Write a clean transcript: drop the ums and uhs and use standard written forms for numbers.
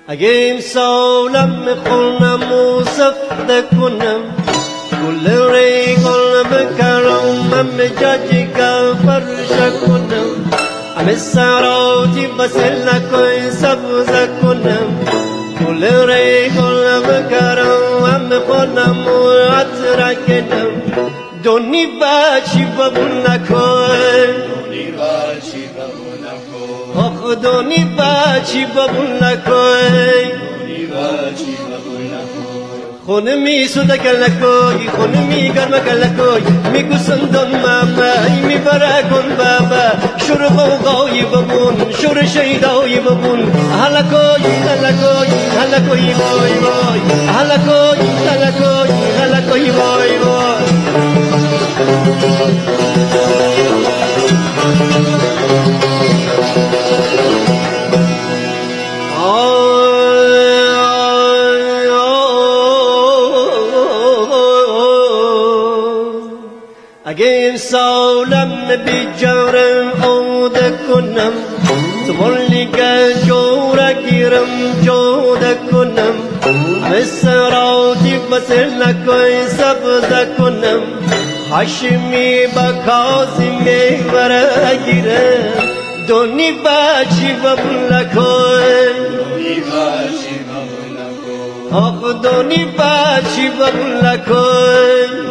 اگه امسالم میخونم و سفته کنم گل ریگان بکرم همه جاجی که فرش کنم همه سراتی بسل نکن سبز کنم گل ریگان بکرم همه خونم و عطر کنم دونی بچی ببون نکن آخ دونی بچی ببون نکن خونمی سودا کل نکوی خونمی گرم کل نکوی میگو سندون ماما می برا کن بابا شور غوغایی ببون شور شیدایی ببون هلکوی هلکوی هلکوی وای وای هلکوی هلکوی هلکوی وای وای اگه امسالم بیجارم عود کنم تمولی که جورا گیرم جود کنم مسراتی بسل نکوی سبز کنم هاشمی با کازمی برا گیرم دونی بچی ببون نکوی آخ دونی بچی ببون نکوی